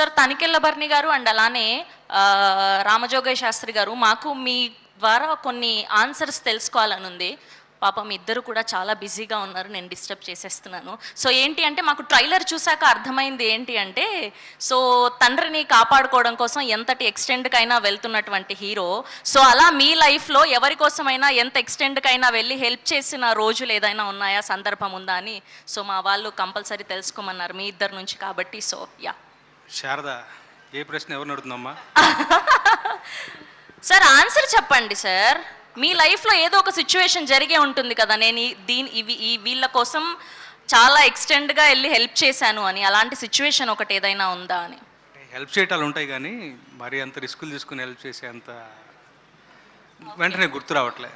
Sir Tanikella Bharani garu and అలానే రామజోగయ్య శాస్త్రి గారు, మాకు మీ ద్వారా కొన్ని ఆన్సర్స్ తెలుసుకోవాలని ఉంది. పాపం ఇద్దరు కూడా చాలా బిజీగా ఉన్నారు, నేను డిస్టర్బ్ చేసేస్తున్నాను. సో ఏంటి అంటే, మాకు ట్రైలర్ చూశాక అర్థమైంది ఏంటి అంటే, సో తండ్రిని కాపాడుకోవడం కోసం ఎంతటి ఎక్స్టెండ్కైనా వెళ్తున్నటువంటి హీరో, సో అలా మీ లైఫ్లో ఎవరి కోసమైనా ఎంత ఎక్స్టెండ్కైనా వెళ్ళి హెల్ప్ చేసిన రోజులు ఏదైనా ఉన్నాయా, సందర్భం ఉందా అని సో మా వాళ్ళు కంపల్సరీ తెలుసుకోమన్నారు మీ ఇద్దరు నుంచి కాబట్టి. సో యా శారద, ఏ ప్రశ్న ఎవరు నడుతుందమ్మా? సార్ ఆన్సర్ చెప్పండి సార్. మీ లైఫ్లో ఏదో ఒక సిచ్యువేషన్ జరిగే ఉంటుంది కదా, నేను వీళ్ళ కోసం చాలా ఎక్స్టెండ్గా వెళ్ళి హెల్ప్ చేశాను అని, అలాంటి సిచ్యువేషన్ ఒకటి ఏదైనా ఉందా అని. హెల్ప్ చేయటాలు ఉంటాయి కానీ మరి అంత రిస్కులు తీసుకుని హెల్ప్ చేసే అంత వెంటనే గుర్తు రావట్లే.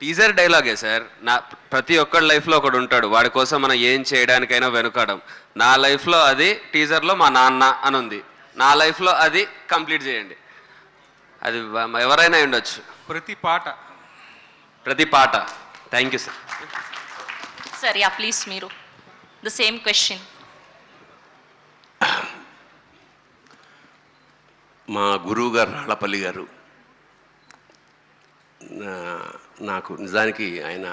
టీజర్ డైలాగే సార్. నా ప్రతి ఒక్కడి లైఫ్లో ఒకడు ఉంటాడు, వాడి కోసం మనం ఏం చేయడానికైనా వెనుకాడం. నా లైఫ్లో అది టీజర్లో మా నాన్న అని ఉంది, నా లైఫ్లో అది కంప్లీట్ చేయండి. అది ఎవరైనా ఉండొచ్చు. ప్రతి పాట. Thank you sir. Sir yeah please, మీరు ద సేమ్ క్వశ్చన్. మా గురువు గారు రాళ్ళపల్లి గారు, నాకు నిజానికి ఆయన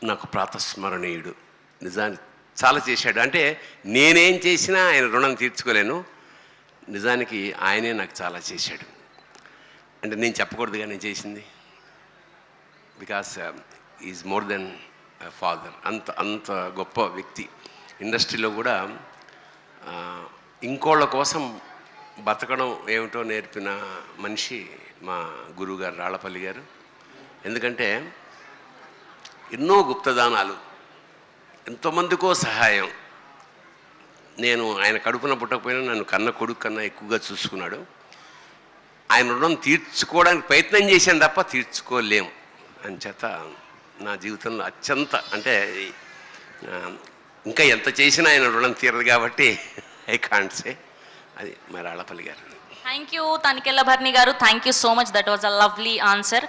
నాకు ప్రాతస్మరణీయుడు. నిజానికి చాలా చేశాడు. అంటే నేనేం చేసినా ఆయన రుణం తీర్చుకోలేను. నిజానికి ఆయనే నాకు చాలా చేశాడు. అంటే నేను చెప్పకూడదుగా నేను చేసింది, because is more than father. అంత గొప్ప వ్యక్తి. ఇండస్ట్రీలో కూడా ఇంకోళ్ళ కోసం బతకడం ఏమిటో నేర్పిన మనిషి మా గురువుగారు రాళ్ళపల్లి గారు. ఎందుకంటే ఎన్నో గుప్తదానాలు, ఎంతోమందికో సహాయం. నేను ఆయన కడుపున పుట్టకపోయినా నన్ను కన్న కొడుకు కన్నా ఎక్కువగా చూసుకున్నాడు. ఆయన రుణం తీర్చుకోవడానికి ప్రయత్నం చేశాను తప్ప తీర్చుకోలేము. అంచేత నా జీవితంలో అత్యంత, అంటే ఇంకా ఎంత చేసినా ఆయన రుణం తీరదు కాబట్టి ఐ కాంట్ సే. అది మా రాళ్ళపల్లి గారు. Thank you Tanikella Bharani garu, thank you so much. That was a lovely answer.